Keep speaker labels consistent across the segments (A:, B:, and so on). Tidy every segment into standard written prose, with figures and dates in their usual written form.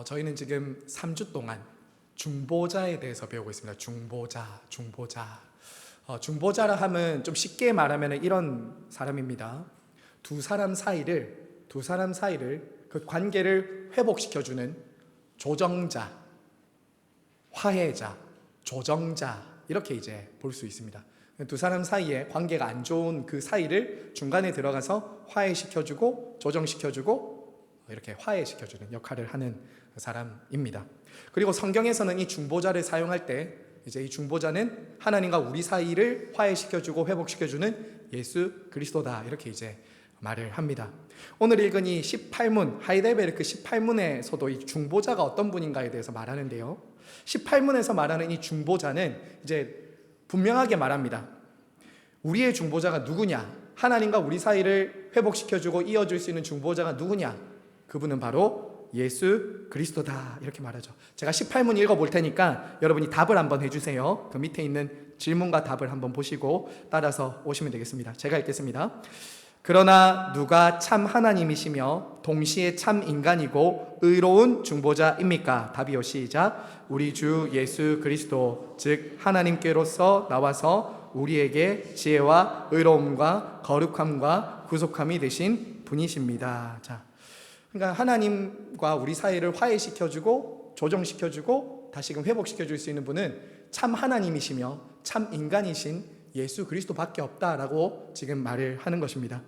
A: 저희는 지금 3주 동안 중보자에 대해서 배우고 있습니다. 중보자. 중보자라 하면 좀 쉽게 말하면 이런 사람입니다. 두 사람 사이를 그 관계를 회복시켜주는 조정자, 화해자, 조정자 이렇게 이제 볼 수 있습니다. 두 사람 사이에 관계가 안 좋은 그 사이를 중간에 들어가서 화해시켜주고 조정시켜주고 이렇게 화해시켜주는 역할을 하는 사람입니다. 그리고 성경에서는 이 중보자를 사용할 때 이제 이 중보자는 하나님과 우리 사이를 화해시켜주고 회복시켜주는 예수 그리스도다 이렇게 이제 말을 합니다. 오늘 읽은 이 18문 하이델베르크 18문에서도 이 중보자가 어떤 분인가에 대해서 말하는데요. 18문에서 말하는 이 중보자는 이제 분명하게 말합니다. 우리의 중보자가 누구냐? 하나님과 우리 사이를 회복시켜주고 이어줄 수 있는 중보자가 누구냐? 그분은 바로 예수 그리스도다 이렇게 말하죠. 제가 18문 읽어볼 테니까 여러분이 답을 한번 해주세요. 그 밑에 있는 질문과 답을 한번 보시고 따라서 오시면 되겠습니다. 제가 읽겠습니다. 그러나 누가 참 하나님이시며 동시에 참 인간이고 의로운 중보자입니까? 답이요 시작. 우리 주 예수 그리스도 즉 하나님께로서 나와서 우리에게 지혜와 의로움과 거룩함과 구속함이 되신 분이십니다. 자, 그러니까 하나님과 우리 사이를 화해시켜주고 조정시켜주고 다시금 회복시켜줄 수 있는 분은 참 하나님이시며 참 인간이신 예수 그리스도밖에 없다라고 지금 말을 하는 것입니다.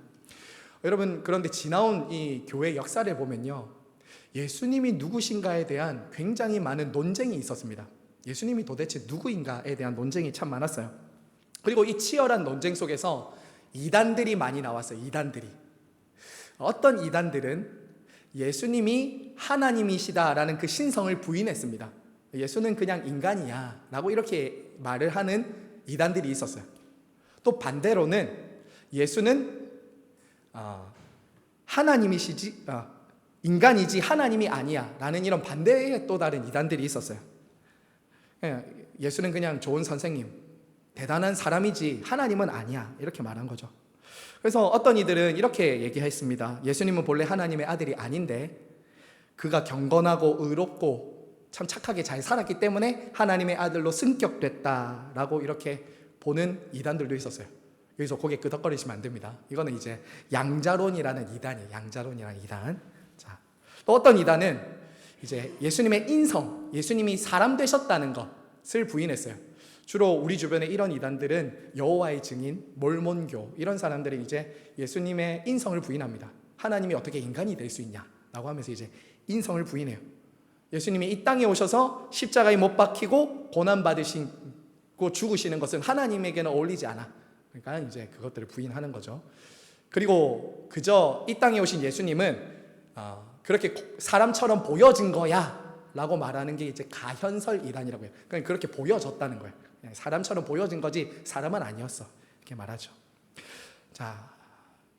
A: 여러분, 그런데 지나온 이 교회 역사를 보면요, 예수님이 누구신가에 대한 굉장히 많은 논쟁이 있었습니다. 예수님이 도대체 누구인가에 대한 논쟁이 참 많았어요. 그리고 이 치열한 논쟁 속에서 이단들이 많이 나왔어요. 이단들이. 어떤 이단들은 예수님이 하나님이시다라는 그 신성을 부인했습니다. 예수는 그냥 인간이야 라고 이렇게 말을 하는 이단들이 있었어요. 또 반대로는 예수는 하나님이시지 인간이지 하나님이 아니야 라는 이런 반대의 또 다른 이단들이 있었어요. 예수는 그냥 좋은 선생님, 대단한 사람이지 하나님은 아니야 이렇게 말한 거죠. 그래서 어떤 이들은 이렇게 얘기했습니다. 예수님은 본래 하나님의 아들이 아닌데 그가 경건하고 의롭고 참 착하게 잘 살았기 때문에 하나님의 아들로 승격됐다라고 이렇게 보는 이단들도 있었어요. 여기서 고개 끄덕거리시면 안 됩니다. 이거는 이제 양자론이라는 이단이에요. 양자론이라는 이단. 자, 또 어떤 이단은 이제 예수님의 인성, 예수님이 사람 되셨다는 것을 부인했어요. 주로 우리 주변에 이런 이단들은 여호와의 증인, 몰몬교 이런 사람들이 이제 예수님의 인성을 부인합니다. 하나님이 어떻게 인간이 될 수 있냐라고 하면서 이제 인성을 부인해요. 예수님이 이 땅에 오셔서 십자가에 못 박히고 고난 받으시고 죽으시는 것은 하나님에게는 어울리지 않아. 그러니까 이제 그것들을 부인하는 거죠. 그리고 그저 이 땅에 오신 예수님은 그렇게 사람처럼 보여진 거야 라고 말하는 게 이제 가현설 이단이라고 해요. 그러니까 그렇게 보여졌다는 거예요. 사람처럼 보여진 거지 사람은 아니었어 이렇게 말하죠. 자,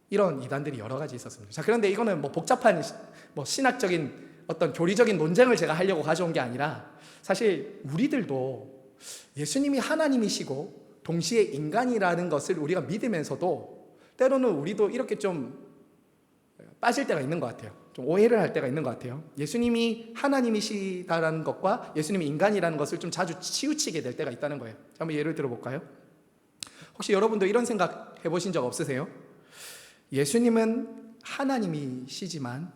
A: 이런 이단들이 여러 가지 있었습니다. 자, 그런데 이거는 뭐 복잡한 신학적인 어떤 교리적인 논쟁을 제가 하려고 가져온 게 아니라 사실 우리들도 예수님이 하나님이시고 동시에 인간이라는 것을 우리가 믿으면서도 때로는 우리도 이렇게 좀 빠질 때가 있는 것 같아요. 좀 오해를 할 때가 있는 것 같아요. 예수님이 하나님이시다라는 것과 예수님이 인간이라는 것을 좀 자주 치우치게 될 때가 있다는 거예요. 한번 예를 들어볼까요? 혹시 여러분도 이런 생각 해보신 적 없으세요? 예수님은 하나님이시지만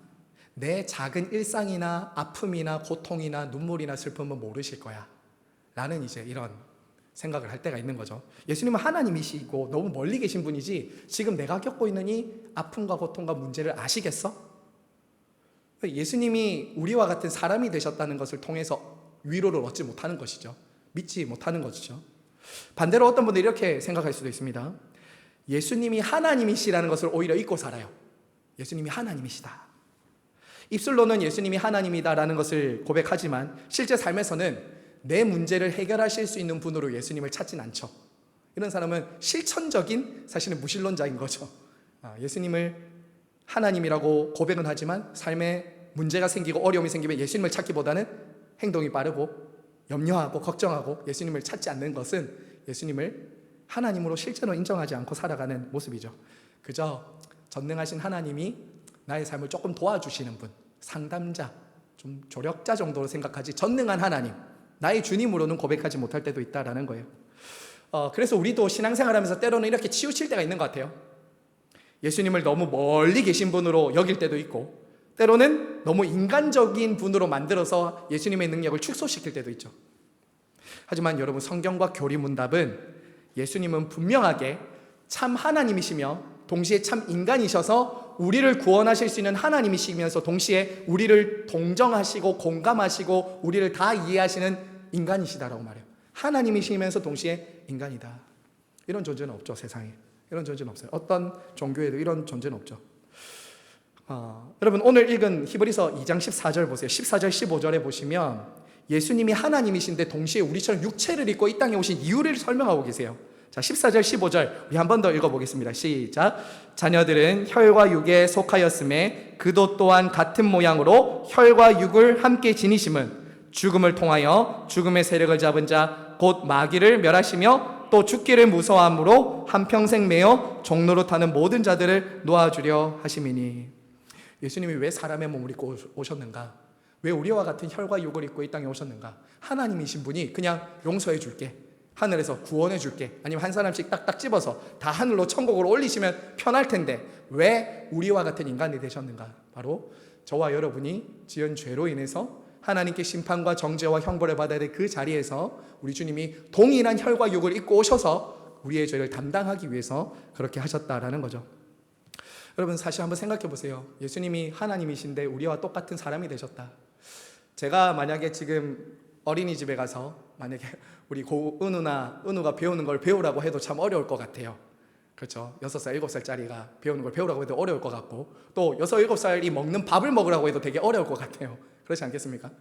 A: 내 작은 일상이나 아픔이나 고통이나 눈물이나 슬픔은 모르실 거야 라는 이제 이런 생각을 할 때가 있는 거죠. 예수님은 하나님이시고 너무 멀리 계신 분이지 지금 내가 겪고 있는 이 아픔과 고통과 문제를 아시겠어? 예수님이 우리와 같은 사람이 되셨다는 것을 통해서 위로를 얻지 못하는 것이죠. 믿지 못하는 것이죠. 반대로 어떤 분들이 이렇게 생각할 수도 있습니다. 예수님이 하나님이시라는 것을 오히려 잊고 살아요. 예수님이 하나님이시다. 입술로는 예수님이 하나님이다라는 것을 고백하지만 실제 삶에서는 내 문제를 해결하실 수 있는 분으로 예수님을 찾진 않죠. 이런 사람은 실천적인 사실은 무신론자인 거죠. 예수님을 하나님이라고 고백은 하지만 삶에 문제가 생기고 어려움이 생기면 예수님을 찾기보다는 행동이 빠르고 염려하고 걱정하고 예수님을 찾지 않는 것은 예수님을 하나님으로 실제로 인정하지 않고 살아가는 모습이죠. 그저 전능하신 하나님이 나의 삶을 조금 도와주시는 분, 상담자, 좀 조력자 정도로 생각하지 전능한 하나님, 나의 주님으로는 고백하지 못할 때도 있다라는 거예요. 그래서 우리도 신앙생활하면서 때로는 이렇게 치우칠 때가 있는 것 같아요. 예수님을 너무 멀리 계신 분으로 여길 때도 있고, 때로는 너무 인간적인 분으로 만들어서 예수님의 능력을 축소시킬 때도 있죠. 하지만 여러분, 성경과 교리문답은 예수님은 분명하게 참 하나님이시며 동시에 참 인간이셔서 우리를 구원하실 수 있는 하나님이시면서 동시에 우리를 동정하시고 공감하시고 우리를 다 이해하시는 인간이시다라고 말해요. 하나님이시면서 동시에 인간이다. 이런 존재는 없죠, 세상에. 이런 존재는 없어요. 어떤 종교에도 이런 존재는 없죠. 여러분, 오늘 읽은 히브리서 2장 14절 보세요. 14절 15절에 보시면 예수님이 하나님이신데 동시에 우리처럼 육체를 입고 이 땅에 오신 이유를 설명하고 계세요. 자, 14절 15절 우리 한 번 더 읽어보겠습니다. 시작. 자녀들은 혈과 육에 속하였음에 그도 또한 같은 모양으로 혈과 육을 함께 지니심은 죽음을 통하여 죽음의 세력을 잡은 자 곧 마귀를 멸하시며 또 죽기를 무서워함으로 한평생 매어 종로로 타는 모든 자들을 놓아주려 하심이니. 예수님이 왜 사람의 몸을 입고 오셨는가? 왜 우리와 같은 혈과 육을 입고 이 땅에 오셨는가? 하나님이신 분이 그냥 용서해 줄게, 하늘에서 구원해 줄게, 아니면 한 사람씩 딱딱 집어서 다 하늘로 천국으로 올리시면 편할 텐데 왜 우리와 같은 인간이 되셨는가? 바로 저와 여러분이 지은 죄로 인해서 하나님께 심판과 정죄와 형벌을 받아야 될 그 자리에서 우리 주님이 동일한 혈과 육을 입고 오셔서 우리의 죄를 담당하기 위해서 그렇게 하셨다라는 거죠. 여러분, 사실 한번 생각해 보세요. 예수님이 하나님이신데 우리와 똑같은 사람이 되셨다. 제가 만약에 지금 어린이집에 가서 만약에 우리 은우가 배우는 걸 배우라고 해도 참 어려울 것 같아요. 그렇죠? 6살, 7살짜리가 배우는 걸 배우라고 해도 어려울 것 같고, 또 6, 7살이 먹는 밥을 먹으라고 해도 되게 어려울 것 같아요. 그렇지 않겠습니까?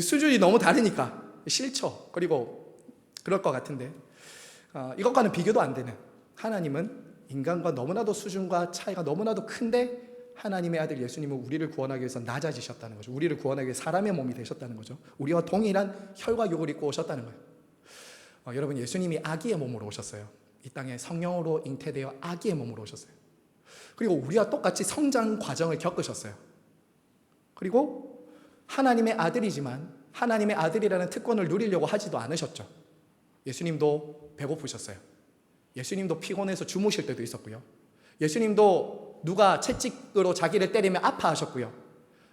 A: 수준이 너무 다르니까 싫죠. 그리고 그럴 것 같은데 이것과는 비교도 안 되는 하나님은 인간과 너무나도 수준과 차이가 너무나도 큰데 하나님의 아들 예수님은 우리를 구원하기 위해서 낮아지셨다는 거죠. 우리를 구원하기 위해 사람의 몸이 되셨다는 거죠. 우리와 동일한 혈과 육을 입고 오셨다는 거예요. 여러분, 예수님이 아기의 몸으로 오셨어요. 이 땅에 성령으로 잉태되어 아기의 몸으로 오셨어요. 그리고 우리와 똑같이 성장 과정을 겪으셨어요. 그리고 하나님의 아들이지만 하나님의 아들이라는 특권을 누리려고 하지도 않으셨죠. 예수님도 배고프셨어요. 예수님도 피곤해서 주무실 때도 있었고요. 예수님도 누가 채찍으로 자기를 때리면 아파하셨고요.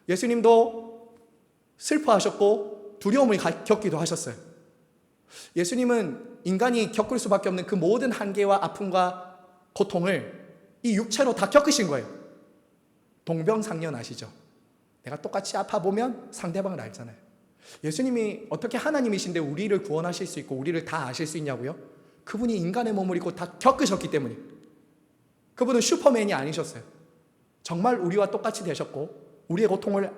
A: 예수님도 슬퍼하셨고 두려움을 겪기도 하셨어요. 예수님은 인간이 겪을 수밖에 없는 그 모든 한계와 아픔과 고통을 이 육체로 다 겪으신 거예요. 동병상련 아시죠? 내가 똑같이 아파보면 상대방을 알잖아요. 예수님이 어떻게 하나님이신데 우리를 구원하실 수 있고 우리를 다 아실 수 있냐고요? 그분이 인간의 몸을 입고 다 겪으셨기 때문에. 그분은 슈퍼맨이 아니셨어요. 정말 우리와 똑같이 되셨고 우리의 고통을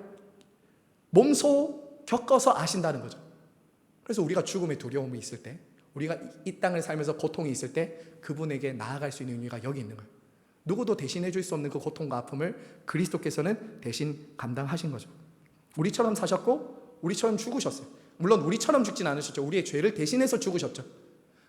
A: 몸소 겪어서 아신다는 거죠. 그래서 우리가 죽음의 두려움이 있을 때, 우리가 이 땅을 살면서 고통이 있을 때 그분에게 나아갈 수 있는 의미가 여기 있는 거예요. 누구도 대신해 줄 수 없는 그 고통과 아픔을 그리스도께서는 대신 감당하신 거죠. 우리처럼 사셨고 우리처럼 죽으셨어요. 물론 우리처럼 죽진 않으셨죠. 우리의 죄를 대신해서 죽으셨죠.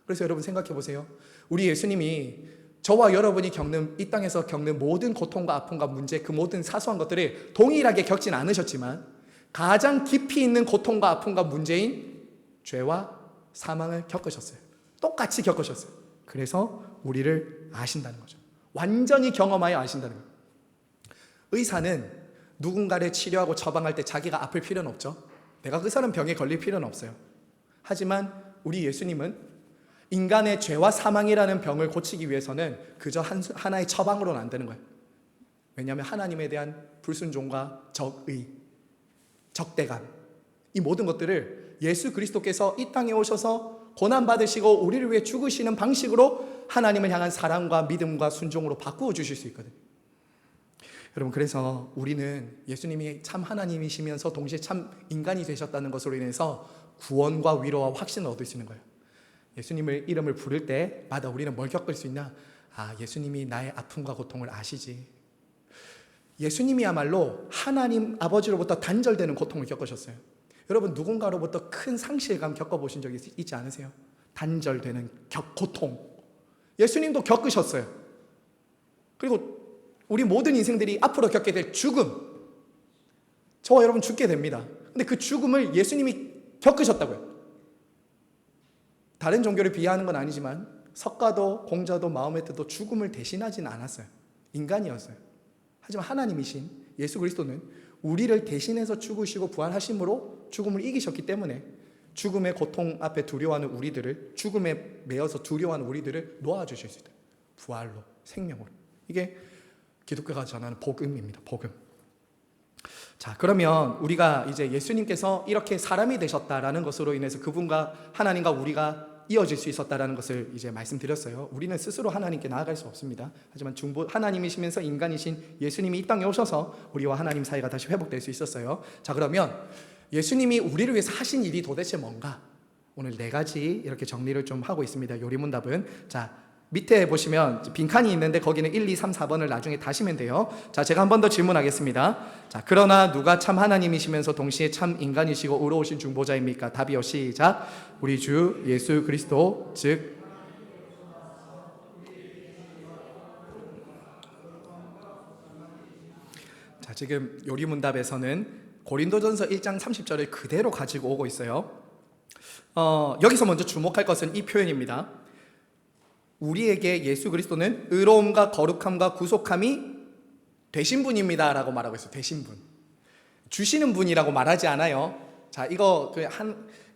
A: 그래서 여러분 생각해 보세요. 우리 예수님이 저와 여러분이 이 땅에서 겪는 모든 고통과 아픔과 문제, 그 모든 사소한 것들을 동일하게 겪진 않으셨지만 가장 깊이 있는 고통과 아픔과 문제인 죄와 사망을 겪으셨어요. 똑같이 겪으셨어요. 그래서 우리를 아신다는 거죠. 완전히 경험하여 아신다는 거예요. 의사는 누군가를 치료하고 처방할 때 자기가 아플 필요는 없죠. 내가 그 사람 병에 걸릴 필요는 없어요. 하지만 우리 예수님은 인간의 죄와 사망이라는 병을 고치기 위해서는 그저 하나의 처방으로는 안 되는 거예요. 왜냐하면 하나님에 대한 불순종과 적의, 적대감, 이 모든 것들을 예수 그리스도께서 이 땅에 오셔서 고난받으시고 우리를 위해 죽으시는 방식으로 하나님을 향한 사랑과 믿음과 순종으로 바꾸어 주실 수 있거든요. 여러분, 그래서 우리는 예수님이 참 하나님이시면서 동시에 참 인간이 되셨다는 것으로 인해서 구원과 위로와 확신을 얻을 수 있는 거예요. 예수님을 이름을 부를 때마다 우리는 뭘 겪을 수 있나? 예수님이 나의 아픔과 고통을 아시지. 예수님이야말로 하나님 아버지로부터 단절되는 고통을 겪으셨어요. 여러분, 누군가로부터 큰 상실감 겪어보신 적이 있지 않으세요? 단절되는 고통. 예수님도 겪으셨어요. 그리고 우리 모든 인생들이 앞으로 겪게 될 죽음, 저와 여러분 죽게 됩니다. 근데 그 죽음을 예수님이 겪으셨다고요. 다른 종교를 비하하는 건 아니지만 석가도 공자도 마호메트도 죽음을 대신하지는 않았어요. 인간이었어요. 하지만 하나님이신 예수 그리스도는 우리를 대신해서 죽으시고 부활하심으로 죽음을 이기셨기 때문에 죽음의 고통 앞에 두려워하는 우리들을, 죽음에 매여서 두려워하는 우리들을 놓아주실 수 있다. 부활로, 생명으로. 이게 기독교가 전하는 복음입니다. 복음. 자, 그러면 우리가 이제 예수님께서 이렇게 사람이 되셨다라는 것으로 인해서 그분과 하나님과 우리가 이어질 수 있었다라는 것을 이제 말씀드렸어요. 우리는 스스로 하나님께 나아갈 수 없습니다. 하지만 하나님이시면서 인간이신 예수님이 이 땅에 오셔서 우리와 하나님 사이가 다시 회복될 수 있었어요. 자, 그러면 예수님이 우리를 위해서 하신 일이 도대체 뭔가? 오늘 4가지 이렇게 정리를 좀 하고 있습니다. 요리문답은. 자, 밑에 보시면 빈칸이 있는데 거기는 1, 2, 3, 4번을 나중에 다시면 돼요. 자, 제가 한 번 더 질문하겠습니다. 자, 그러나 누가 참 하나님이시면서 동시에 참 인간이시고 의로우신 중보자입니까? 답이요. 시작. 우리 주 예수 그리스도, 즉 자, 지금 요리문답에서는 고린도전서 1장 30절을 그대로 가지고 오고 있어요. 여기서 먼저 주목할 것은 이 표현입니다. 우리에게 예수 그리스도는 의로움과 거룩함과 구속함이 되신 분입니다 라고 말하고 있어요. 되신 분. 주시는 분이라고 말하지 않아요. 자, 이거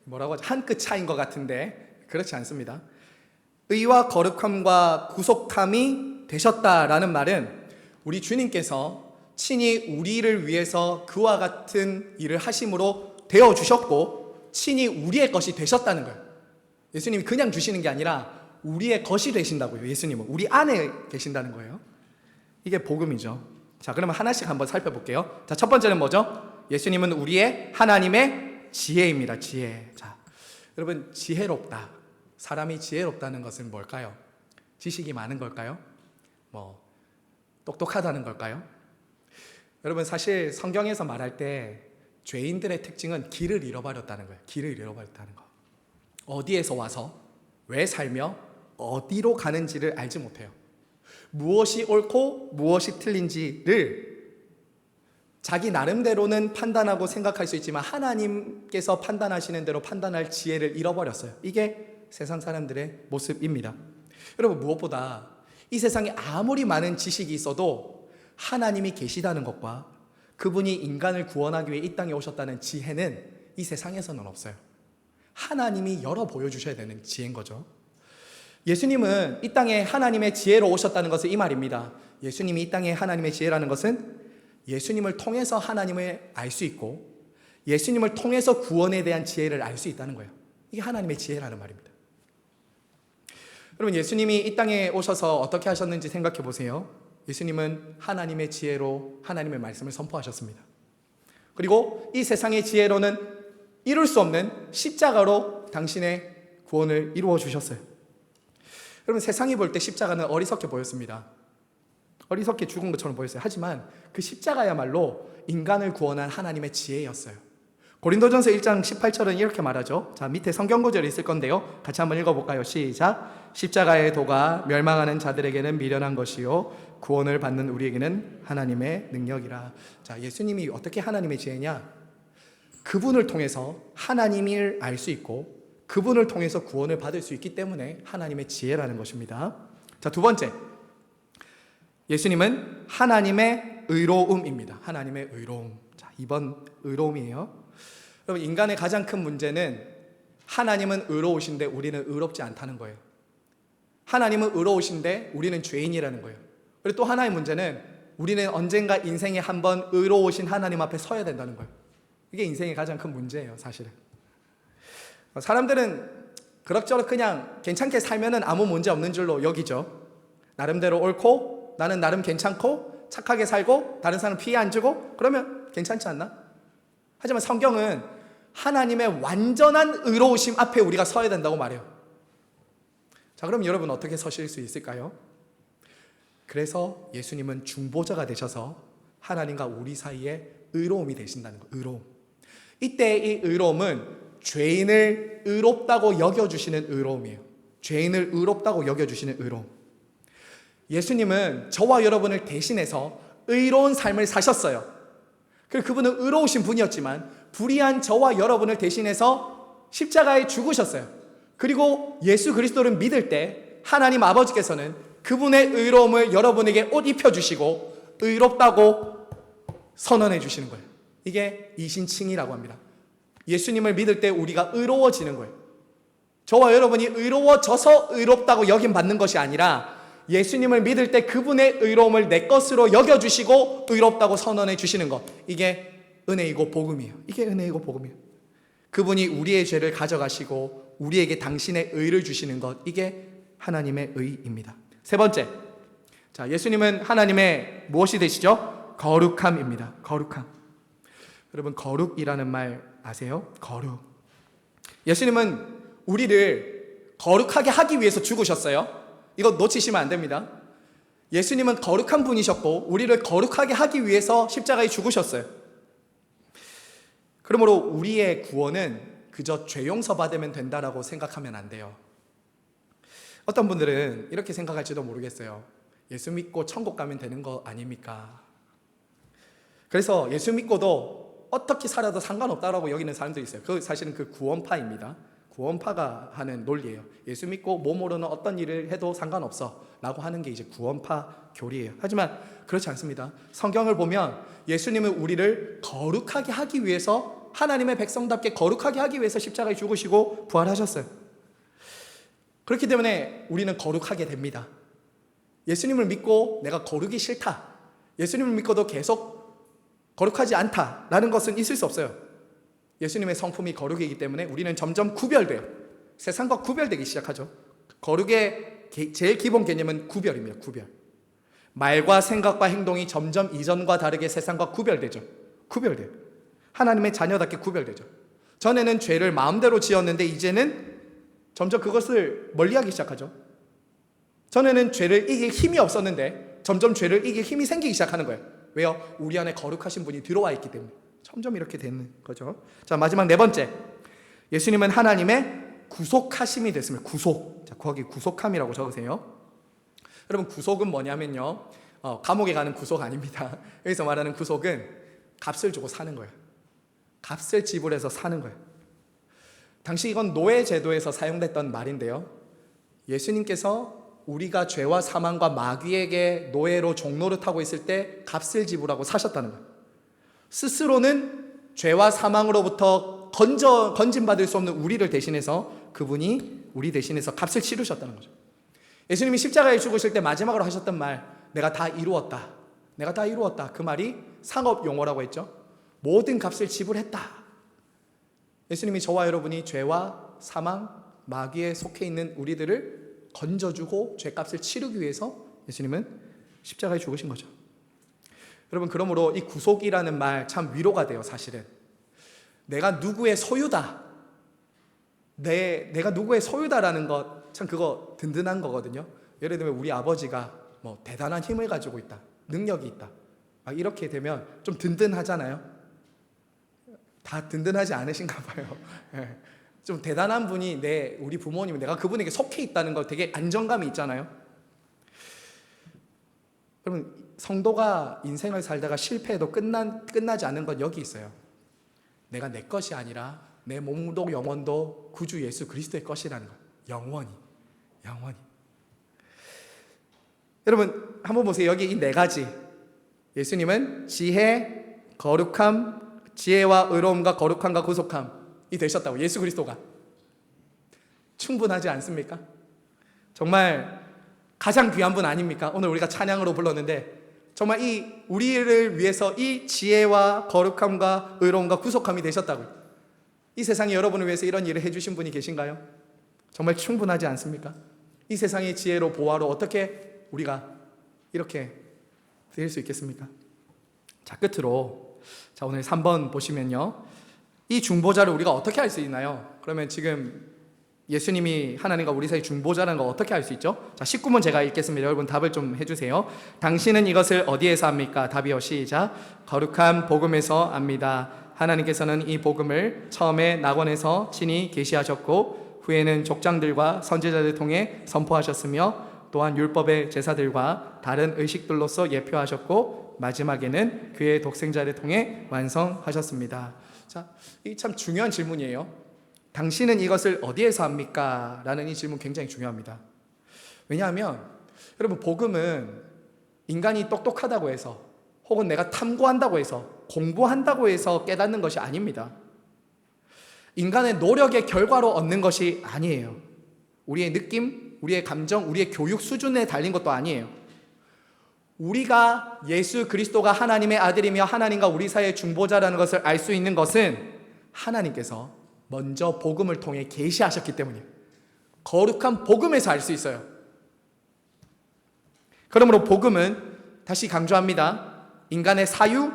A: 뭐라고 하죠? 한 끗 차이인 것 같은데 그렇지 않습니다. 의와 거룩함과 구속함이 되셨다라는 말은 우리 주님께서 친히 우리를 위해서 그와 같은 일을 하심으로 되어주셨고 친히 우리의 것이 되셨다는 거예요. 예수님이 그냥 주시는 게 아니라 우리의 것이 되신다고요. 예수님은 우리 안에 계신다는 거예요. 이게 복음이죠. 자, 그러면 하나씩 한번 살펴볼게요. 자, 첫 번째는 뭐죠? 예수님은 우리의 하나님의 지혜입니다. 지혜. 자, 여러분, 지혜롭다. 사람이 지혜롭다는 것은 뭘까요? 지식이 많은 걸까요? 똑똑하다는 걸까요? 여러분, 사실 성경에서 말할 때 죄인들의 특징은 길을 잃어버렸다는 거예요. 길을 잃어버렸다는 거. 어디에서 와서 왜 살며 어디로 가는지를 알지 못해요. 무엇이 옳고 무엇이 틀린지를 자기 나름대로는 판단하고 생각할 수 있지만 하나님께서 판단하시는 대로 판단할 지혜를 잃어버렸어요. 이게 세상 사람들의 모습입니다. 여러분, 무엇보다 이 세상에 아무리 많은 지식이 있어도 하나님이 계시다는 것과 그분이 인간을 구원하기 위해 이 땅에 오셨다는 지혜는 이 세상에서는 없어요. 하나님이 열어 보여주셔야 되는 지혜인 거죠. 예수님은 이 땅에 하나님의 지혜로 오셨다는 것은 이 말입니다. 예수님이 이 땅에 하나님의 지혜라는 것은 예수님을 통해서 하나님을 알 수 있고 예수님을 통해서 구원에 대한 지혜를 알 수 있다는 거예요. 이게 하나님의 지혜라는 말입니다. 여러분, 예수님이 이 땅에 오셔서 어떻게 하셨는지 생각해 보세요. 예수님은 하나님의 지혜로 하나님의 말씀을 선포하셨습니다. 그리고 이 세상의 지혜로는 이룰 수 없는 십자가로 당신의 구원을 이루어 주셨어요. 여러분, 세상이 볼 때 십자가는 어리석게 보였습니다. 어리석게 죽은 것처럼 보였어요. 하지만 그 십자가야말로 인간을 구원한 하나님의 지혜였어요. 고린도전서 1장 18절은 이렇게 말하죠. 자, 밑에 성경 구절이 있을 건데요. 같이 한번 읽어볼까요? 시작. 십자가의 도가 멸망하는 자들에게는 미련한 것이요 구원을 받는 우리에게는 하나님의 능력이라. 자, 예수님이 어떻게 하나님의 지혜냐? 그분을 통해서 하나님을 알 수 있고 그분을 통해서 구원을 받을 수 있기 때문에 하나님의 지혜라는 것입니다. 자, 두 번째, 예수님은 하나님의 의로움입니다. 하나님의 의로움. 자, 2번 의로움이에요. 여러분, 인간의 가장 큰 문제는 하나님은 의로우신데 우리는 의롭지 않다는 거예요. 하나님은 의로우신데 우리는 죄인이라는 거예요. 그리고 또 하나의 문제는 우리는 언젠가 인생에 한번 의로우신 하나님 앞에 서야 된다는 거예요. 이게 인생의 가장 큰 문제예요, 사실은. 사람들은 그럭저럭 그냥 괜찮게 살면은 아무 문제 없는 줄로 여기죠. 나름대로 옳고 나는 나름 괜찮고 착하게 살고 다른 사람 피해 안 주고 그러면 괜찮지 않나? 하지만 성경은 하나님의 완전한 의로우심 앞에 우리가 서야 된다고 말해요. 자, 그럼 여러분 어떻게 서실 수 있을까요? 그래서 예수님은 중보자가 되셔서 하나님과 우리 사이에 의로움이 되신다는 거예요. 의로움. 이때 이 의로움은 죄인을 의롭다고 여겨주시는 의로움이에요. 죄인을 의롭다고 여겨주시는 의로움. 예수님은 저와 여러분을 대신해서 의로운 삶을 사셨어요. 그리고 그분은 의로우신 분이었지만 불의한 저와 여러분을 대신해서 십자가에 죽으셨어요. 그리고 예수 그리스도를 믿을 때 하나님 아버지께서는 그분의 의로움을 여러분에게 옷 입혀주시고 의롭다고 선언해 주시는 거예요. 이게 이신칭이라고 합니다. 예수님을 믿을 때 우리가 의로워지는 거예요. 저와 여러분이 의로워져서 의롭다고 여김받는 것이 아니라 예수님을 믿을 때 그분의 의로움을 내 것으로 여겨주시고 의롭다고 선언해 주시는 것, 이게 은혜이고 복음이에요. 이게 은혜이고 복음이에요. 그분이 우리의 죄를 가져가시고 우리에게 당신의 의를 주시는 것, 이게 하나님의 의입니다. 세 번째, 자, 예수님은 하나님의 무엇이 되시죠? 거룩함입니다. 거룩함. 여러분, 거룩이라는 말 아세요? 거룩. 예수님은 우리를 거룩하게 하기 위해서 죽으셨어요. 이거 놓치시면 안 됩니다. 예수님은 거룩한 분이셨고 우리를 거룩하게 하기 위해서 십자가에 죽으셨어요. 그러므로 우리의 구원은 그저 죄 용서 받으면 된다라고 생각하면 안 돼요. 어떤 분들은 이렇게 생각할지도 모르겠어요. 예수 믿고 천국 가면 되는 거 아닙니까? 그래서 예수 믿고도 어떻게 살아도 상관없다라고 여기는 사람들이 있어요. 사실은 그 구원파입니다. 구원파가 하는 논리예요. 예수 믿고 몸으로는 어떤 일을 해도 상관없어 라고 하는 게 이제 구원파 교리예요. 하지만 그렇지 않습니다. 성경을 보면 예수님은 우리를 거룩하게 하기 위해서, 하나님의 백성답게 거룩하게 하기 위해서 십자가에 죽으시고 부활하셨어요. 그렇기 때문에 우리는 거룩하게 됩니다. 예수님을 믿고 내가 거룩이 싫다, 예수님을 믿고도 계속 거룩하지 않다라는 것은 있을 수 없어요. 예수님의 성품이 거룩이기 때문에 우리는 점점 구별돼요. 세상과 구별되기 시작하죠. 거룩의 제일 기본 개념은 구별입니다. 구별. 말과 생각과 행동이 점점 이전과 다르게 세상과 구별되죠. 구별돼요. 하나님의 자녀답게 구별되죠. 전에는 죄를 마음대로 지었는데 이제는 점점 그것을 멀리하기 시작하죠. 전에는 죄를 이길 힘이 없었는데 점점 죄를 이길 힘이 생기기 시작하는 거예요. 왜요? 우리 안에 거룩하신 분이 들어와 있기 때문에. 점점 이렇게 되는 거죠. 자, 마지막 네 번째, 예수님은 하나님의 구속하심이 됐습니다. 구속. 자, 거기 구속함이라고 적으세요. 여러분, 구속은 뭐냐면요, 감옥에 가는 구속 아닙니다. 여기서 말하는 구속은 값을 주고 사는 거예요. 값을 지불해서 사는 거예요. 당시 이건 노예 제도에서 사용됐던 말인데요, 예수님께서 우리가 죄와 사망과 마귀에게 노예로 종노릇하고 있을 때 값을 지불하고 사셨다는 거예요. 스스로는 죄와 사망으로부터 건진받을 수 없는 우리를 대신해서 그분이 우리 대신해서 값을 치르셨다는 거죠. 예수님이 십자가에 죽으실 때 마지막으로 하셨던 말, 내가 다 이루었다, 내가 다 이루었다, 그 말이 상업 용어라고 했죠. 모든 값을 지불했다. 예수님이 저와 여러분이 죄와 사망, 마귀에 속해 있는 우리들을 건져주고 죄값을 치르기 위해서 예수님은 십자가에 죽으신 거죠. 여러분, 그러므로 이 구속이라는 말 참 위로가 돼요. 사실은 내가 누구의 소유다, 내가 누구의 소유다라는 것, 참 그거 든든한 거거든요. 예를 들면 우리 아버지가 뭐 대단한 힘을 가지고 있다, 능력이 있다, 이렇게 되면 좀 든든하잖아요. 다 든든하지 않으신가 봐요. 좀 대단한 분이 우리 부모님, 내가 그분에게 속해 있다는 거 되게 안정감이 있잖아요. 여러분, 성도가 인생을 살다가 실패해도 끝나지 않은 건 여기 있어요. 내가 내 것이 아니라 내 몸도 영혼도 구주 예수 그리스도의 것이라는 거. 영원히. 여러분, 한번 보세요. 여기 이 네 가지. 예수님은 지혜, 거룩함, 지혜와 의로움과 거룩함과 구속함이 되셨다고. 예수 그리스도가. 충분하지 않습니까? 정말 가장 귀한 분 아닙니까? 오늘 우리가 찬양으로 불렀는데 정말 우리를 위해서 이 지혜와 거룩함과 의로움과 구속함이 되셨다고요. 이 세상에 여러분을 위해서 이런 일을 해주신 분이 계신가요? 정말 충분하지 않습니까? 이 세상의 지혜로 보화로 어떻게 우리가 이렇게 될 수 있겠습니까? 자, 끝으로 오늘 3번 보시면요, 이 중보자를 우리가 어떻게 할 수 있나요? 그러면 지금 예수님이 하나님과 우리 사이 중보자라는 거 어떻게 알 수 있죠? 자, 19문 제가 읽겠습니다. 여러분 답을 좀 해주세요. 당신은 이것을 어디에서 압니까? 답이요, 시작. 거룩한 복음에서 압니다. 하나님께서는 이 복음을 처음에 낙원에서 친히 계시하셨고 후에는 족장들과 선지자들 통해 선포하셨으며 또한 율법의 제사들과 다른 의식들로서 예표하셨고 마지막에는 그의 독생자를 통해 완성하셨습니다. 자, 이 참 중요한 질문이에요. 당신은 이것을 어디에서 합니까? 라는 이 질문 굉장히 중요합니다. 왜냐하면 여러분, 복음은 인간이 똑똑하다고 해서 혹은 내가 탐구한다고 해서 공부한다고 해서 깨닫는 것이 아닙니다. 인간의 노력의 결과로 얻는 것이 아니에요. 우리의 느낌, 우리의 감정, 우리의 교육 수준에 달린 것도 아니에요. 우리가 예수 그리스도가 하나님의 아들이며 하나님과 우리 사이의 중보자라는 것을 알 수 있는 것은 하나님께서 먼저 복음을 통해 계시하셨기 때문이에요. 거룩한 복음에서 알 수 있어요. 그러므로 복음은, 다시 강조합니다, 인간의 사유,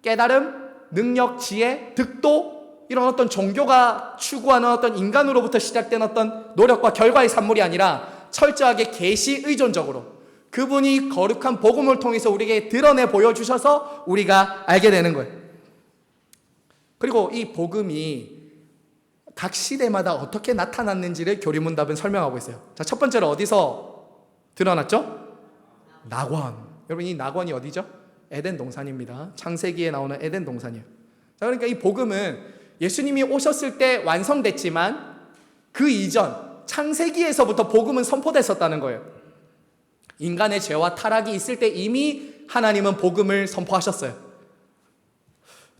A: 깨달음, 능력, 지혜, 득도, 이런 어떤 종교가 추구하는 어떤 인간으로부터 시작된 어떤 노력과 결과의 산물이 아니라 철저하게 계시 의존적으로 그분이 거룩한 복음을 통해서 우리에게 드러내 보여주셔서 우리가 알게 되는 거예요. 그리고 이 복음이 각 시대마다 어떻게 나타났는지를 교리문답은 설명하고 있어요. 자, 첫 번째로 어디서 드러났죠? 낙원. 여러분, 이 낙원이 어디죠? 에덴 동산입니다. 창세기에 나오는 에덴 동산이에요. 자, 그러니까 이 복음은 예수님이 오셨을 때 완성됐지만 그 이전 창세기에서부터 복음은 선포됐었다는 거예요. 인간의 죄와 타락이 있을 때 이미 하나님은 복음을 선포하셨어요.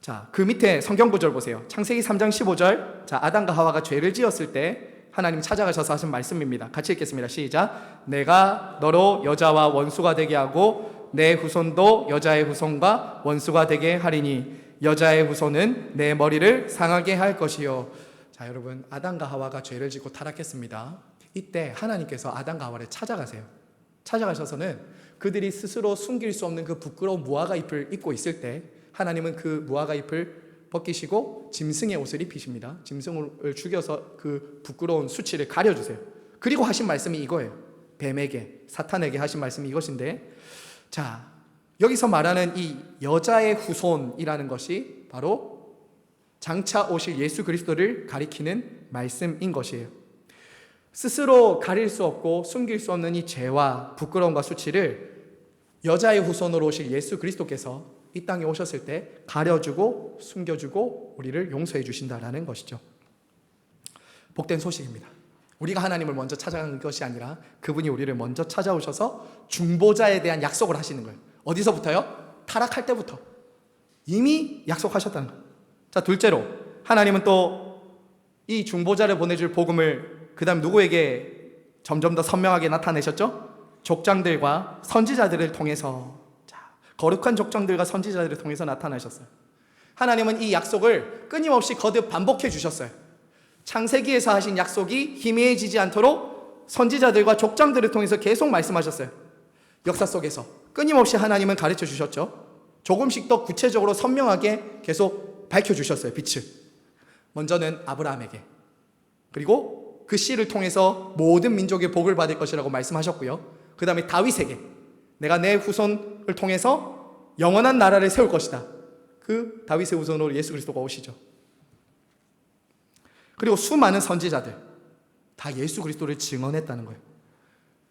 A: 자, 그 밑에 성경 구절 보세요. 창세기 3장 15절. 자, 아담과 하와가 죄를 지었을 때 하나님 찾아가셔서 하신 말씀입니다. 같이 읽겠습니다. 시작. 내가 너로 여자와 원수가 되게 하고 내 후손도 여자의 후손과 원수가 되게 하리니 여자의 후손은 내 머리를 상하게 할 것이요. 자, 여러분, 아담과 하와가 죄를 짓고 타락했습니다. 이때 하나님께서 아담과 하와를 찾아가세요. 찾아가셔서는 그들이 스스로 숨길 수 없는 그 부끄러운 무화과 잎을 입고 있을 때 하나님은 그 무화과 잎을 벗기시고 짐승의 옷을 입히십니다. 짐승을 죽여서 그 부끄러운 수치를 가려주세요. 그리고 하신 말씀이 이거예요. 뱀에게, 사탄에게 하신 말씀이 이것인데, 자, 여기서 말하는 이 여자의 후손이라는 것이 바로 장차 오실 예수 그리스도를 가리키는 말씀인 것이에요. 스스로 가릴 수 없고 숨길 수 없는 이 죄와 부끄러움과 수치를 여자의 후손으로 오실 예수 그리스도께서 이 땅에 오셨을 때 가려주고 숨겨주고 우리를 용서해 주신다라는 것이죠. 복된 소식입니다. 우리가 하나님을 먼저 찾아가는 것이 아니라 그분이 우리를 먼저 찾아오셔서 중보자에 대한 약속을 하시는 거예요. 어디서부터요? 타락할 때부터 이미 약속하셨다는 거예요. 자, 둘째로 하나님은 또 이 중보자를 보내줄 복음을 그 다음 누구에게 점점 더 선명하게 나타내셨죠? 족장들과 선지자들을 통해서, 자, 거룩한 족장들과 선지자들을 통해서 나타나셨어요. 하나님은 이 약속을 끊임없이 거듭 반복해 주셨어요. 창세기에서 하신 약속이 희미해지지 않도록 선지자들과 족장들을 통해서 계속 말씀하셨어요. 역사 속에서 끊임없이 하나님은 가르쳐 주셨죠. 조금씩 더 구체적으로 선명하게 계속 밝혀주셨어요. 빛을. 먼저는 아브라함에게, 그리고 그 씨를 통해서 모든 민족의 복을 받을 것이라고 말씀하셨고요. 그 다음에 다윗에게 내가 내 후손을 통해서 영원한 나라를 세울 것이다. 그 다윗의 후손으로 예수 그리스도가 오시죠. 그리고 수많은 선지자들 다 예수 그리스도를 증언했다는 거예요.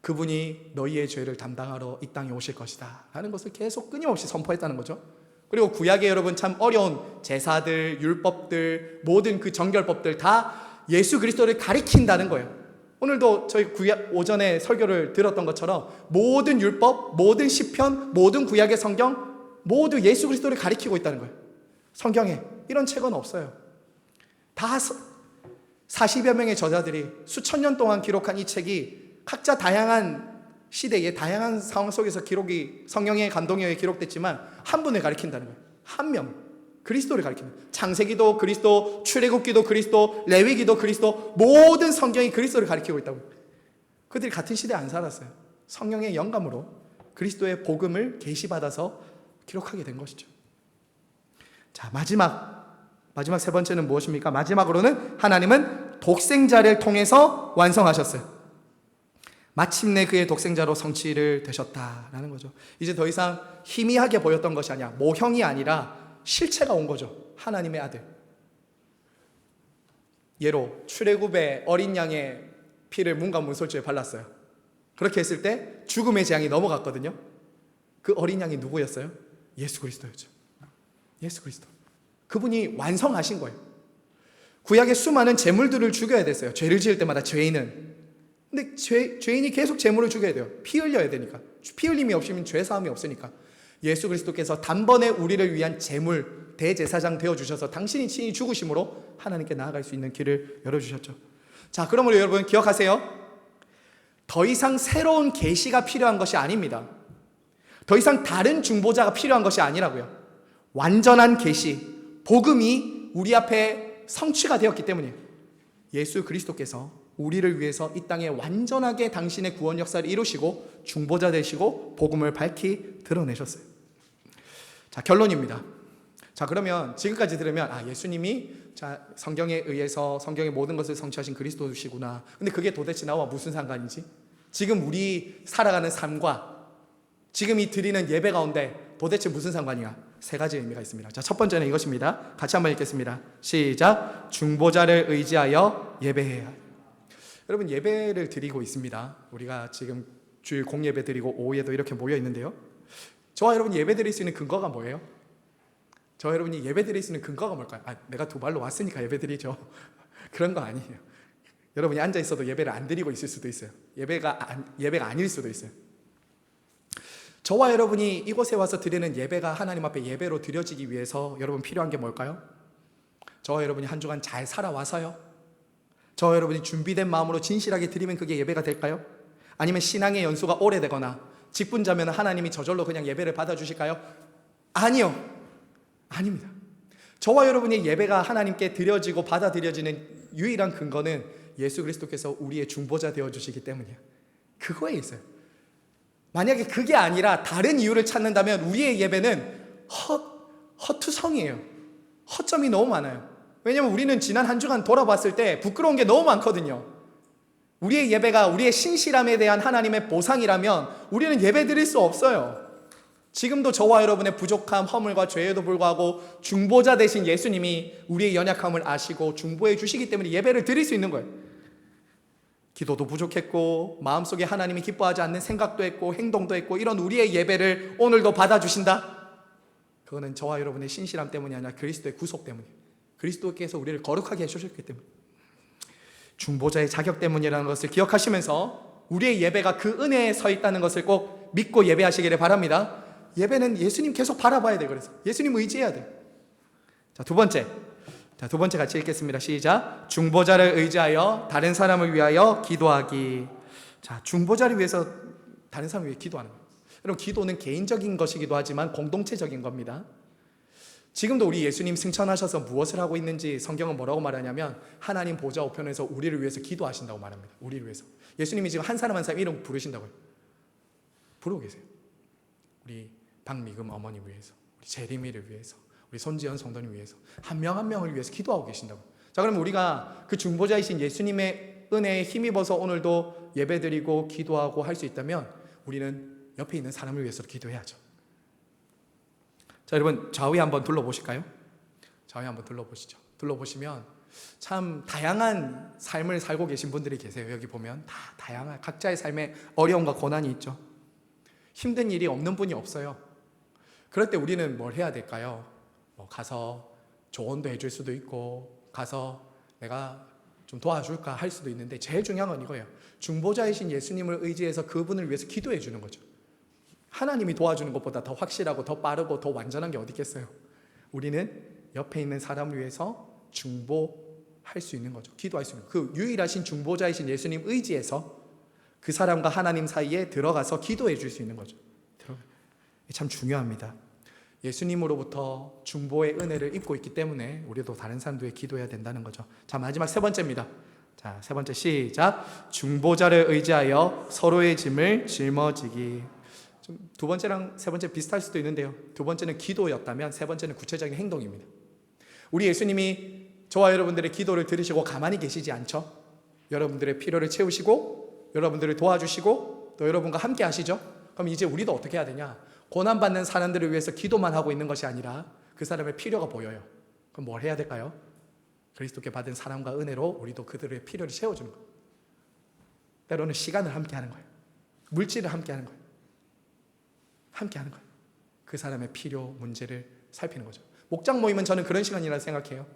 A: 그분이 너희의 죄를 담당하러 이 땅에 오실 것이다 하는 것을 계속 끊임없이 선포했다는 거죠. 그리고 구약에 여러분 참 어려운 제사들, 율법들, 모든 그 정결법들 다 예수 그리스도를 가리킨다는 거예요. 오늘도 저희 구약 오전에 설교를 들었던 것처럼 모든 율법, 모든 시편, 모든 구약의 성경 모두 예수 그리스도를 가리키고 있다는 거예요. 성경에 이런 책은 없어요. 다 40여 명의 저자들이 수천 년 동안 기록한 이 책이 각자 다양한 시대의 다양한 상황 속에서 기록이 성령의 감동에 의해 기록됐지만 한 분을 가리킨다는 거예요. 한 명, 그리스도를 가리키는 거예요. 창세기도 그리스도, 출애굽기도 그리스도, 레위기도 그리스도, 모든 성경이 그리스도를 가리키고 있다고. 그들이 같은 시대에 안 살았어요. 성령의 영감으로 그리스도의 복음을 계시받아서 기록하게 된 것이죠. 자, 마지막 세 번째는 무엇입니까? 마지막으로는 하나님은 독생자를 통해서 완성하셨어요. 마침내 그의 독생자로 성취를 되셨다라는 거죠. 이제 더 이상 희미하게 보였던 것이 아니라 모형이 아니라 실체가 온 거죠. 하나님의 아들. 예로 출애굽의 어린 양의 피를 문과 문설주에 발랐어요. 그렇게 했을 때 죽음의 재앙이 넘어갔거든요. 그 어린 양이 누구였어요? 예수 그리스도였죠. 예수 그리스도. 그분이 완성하신 거예요. 구약의 수많은 제물들을 죽여야 됐어요. 죄를 지을 때마다 죄인은. 근데 죄인이 계속 제물을 죽여야 돼요. 피 흘려야 되니까. 피 흘림이 없으면 죄 사함이 없으니까. 예수 그리스도께서 단번에 우리를 위한 제물, 대제사장 되어주셔서 당신이 친히 죽으심으로 하나님께 나아갈 수 있는 길을 열어주셨죠. 자, 그러므로 여러분 기억하세요. 더 이상 새로운 계시가 필요한 것이 아닙니다. 더 이상 다른 중보자가 필요한 것이 아니라고요. 완전한 계시, 복음이 우리 앞에 성취가 되었기 때문이에요. 예수 그리스도께서 우리를 위해서 이 땅에 완전하게 당신의 구원 역사를 이루시고 중보자 되시고 복음을 밝히 드러내셨어요. 자, 결론입니다. 자, 그러면 지금까지 들으면 예수님이 성경에 의해서 성경의 모든 것을 성취하신 그리스도시구나. 근데 그게 도대체 나와 무슨 상관이지? 지금 우리 살아가는 삶과 지금 이 드리는 예배 가운데 도대체 무슨 상관이야? 세 가지 의미가 있습니다. 자, 첫 번째는 이것입니다. 같이 한번 읽겠습니다. 시작. 중보자를 의지하여 예배해야 해요. 여러분, 예배를 드리고 있습니다. 우리가 지금 주일 공예배 드리고 오후에도 이렇게 모여 있는데요. 저와 여러분 예배 드릴 수 있는 근거가 뭐예요? 저와 여러분이 예배 드릴 수 있는 근거가 뭘까요? 내가 두 발로 왔으니까 예배 드리죠. 그런 거 아니에요. 여러분이 앉아 있어도 예배를 안 드리고 있을 수도 있어요. 예배가 아닐 수도 있어요. 저와 여러분이 이곳에 와서 드리는 예배가 하나님 앞에 예배로 드려지기 위해서 여러분 필요한 게 뭘까요? 저와 여러분이 한 주간 잘 살아와서요? 저와 여러분이 준비된 마음으로 진실하게 드리면 그게 예배가 될까요? 아니면 신앙의 연수가 오래되거나 직분자면 하나님이 저절로 그냥 예배를 받아주실까요? 아니요. 아닙니다. 저와 여러분의 예배가 하나님께 드려지고 받아들여지는 유일한 근거는 예수 그리스도께서 우리의 중보자 되어주시기 때문이에요. 그거에 있어요. 만약에 그게 아니라 다른 이유를 찾는다면 우리의 예배는 허투성이에요. 허점이 너무 많아요. 왜냐하면 우리는 지난 한 주간 돌아봤을 때 부끄러운 게 너무 많거든요. 우리의 예배가 우리의 신실함에 대한 하나님의 보상이라면 우리는 예배 드릴 수 없어요. 지금도 저와 여러분의 부족함, 허물과 죄에도 불구하고 중보자 되신 예수님이 우리의 연약함을 아시고 중보해 주시기 때문에 예배를 드릴 수 있는 거예요. 기도도 부족했고 마음속에 하나님이 기뻐하지 않는 생각도 했고 행동도 했고 이런 우리의 예배를 오늘도 받아주신다? 그거는 저와 여러분의 신실함 때문이 아니라 그리스도의 구속 때문이에요. 그리스도께서 우리를 거룩하게 해주셨기 때문에 중보자의 자격 때문이라는 것을 기억하시면서 우리의 예배가 그 은혜에 서 있다는 것을 꼭 믿고 예배하시기를 바랍니다. 예배는 예수님 계속 바라봐야 돼요. 그래서 예수님 의지해야 돼요. 자, 두 번째 같이 읽겠습니다. 시작. 중보자를 의지하여 다른 사람을 위하여 기도하기. 자, 중보자를 위해서 다른 사람을 위해 기도하는 거예요. 여러분, 기도는 개인적인 것이기도 하지만 공동체적인 겁니다. 지금도 우리 예수님 승천하셔서 무엇을 하고 있는지 성경은 뭐라고 말하냐면 하나님 보좌 우편에서 우리를 위해서 기도하신다고 말합니다. 우리를 위해서. 예수님이 지금 한 사람 한 사람 이름 부르신다고요. 부르고 계세요. 우리 박미금 어머니 위해서, 우리 재림이를 위해서, 우리 손지연 성도님 위해서, 한 명 한 명을 위해서 기도하고 계신다고. 자, 그럼 우리가 그 중보자이신 예수님의 은혜에 힘입어서 오늘도 예배드리고 기도하고 할 수 있다면 우리는 옆에 있는 사람을 위해서 기도해야죠. 자, 여러분 좌우에 한번 둘러보실까요? 좌우에 한번 둘러보시죠. 둘러보시면 참 다양한 삶을 살고 계신 분들이 계세요. 여기 보면 다 다양한 각자의 삶에 어려움과 고난이 있죠. 힘든 일이 없는 분이 없어요. 그럴 때 우리는 뭘 해야 될까요? 가서 조언도 해줄 수도 있고 가서 내가 좀 도와줄까 할 수도 있는데 제일 중요한 건 이거예요. 중보자이신 예수님을 의지해서 그분을 위해서 기도해 주는 거죠. 하나님이 도와주는 것보다 더 확실하고 더 빠르고 더 완전한 게 어디 있겠어요? 우리는 옆에 있는 사람을 위해서 중보할 수 있는 거죠. 기도할 수 있는 그 유일하신 중보자이신 예수님 의지해서 그 사람과 하나님 사이에 들어가서 기도해 줄 수 있는 거죠. 참 중요합니다. 예수님으로부터 중보의 은혜를 입고 있기 때문에 우리도 다른 사람들 위해 기도해야 된다는 거죠. 자, 마지막 세 번째입니다. 자, 세 번째 시작. 중보자를 의지하여 서로의 짐을 짊어지기. 좀 두 번째랑 세 번째 비슷할 수도 있는데요. 두 번째는 기도였다면 세 번째는 구체적인 행동입니다. 우리 예수님이 저와 여러분들의 기도를 들으시고 가만히 계시지 않죠. 여러분들의 필요를 채우시고 여러분들을 도와주시고 또 여러분과 함께 하시죠. 그럼 이제 우리도 어떻게 해야 되냐? 고난받는 사람들을 위해서 기도만 하고 있는 것이 아니라 그 사람의 필요가 보여요. 그럼 뭘 해야 될까요? 그리스도께 받은 사랑과 은혜로 우리도 그들의 필요를 채워주는 거예요. 때로는 시간을 함께 하는 거예요. 물질을 함께 하는 거예요. 함께 하는 거예요. 그 사람의 필요, 문제를 살피는 거죠. 목장 모임은 저는 그런 시간이라 생각해요.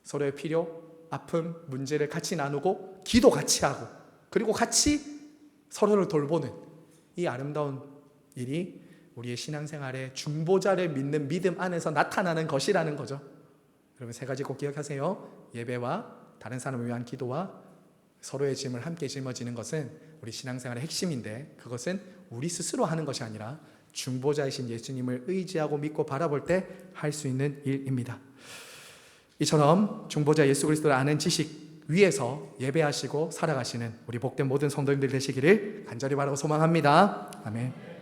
A: 서로의 필요, 아픔, 문제를 같이 나누고 기도 같이 하고 그리고 같이 서로를 돌보는 이 아름다운 일이 우리의 신앙생활의 중보자를 믿는 믿음 안에서 나타나는 것이라는 거죠. 여러분 세 가지 꼭 기억하세요. 예배와 다른 사람을 위한 기도와 서로의 짐을 함께 짊어지는 것은 우리 신앙생활의 핵심인데 그것은 우리 스스로 하는 것이 아니라 중보자이신 예수님을 의지하고 믿고 바라볼 때 할 수 있는 일입니다. 이처럼 중보자 예수 그리스도를 아는 지식 위에서 예배하시고 살아가시는 우리 복된 모든 성도님들 되시기를 간절히 바라고 소망합니다. 아멘.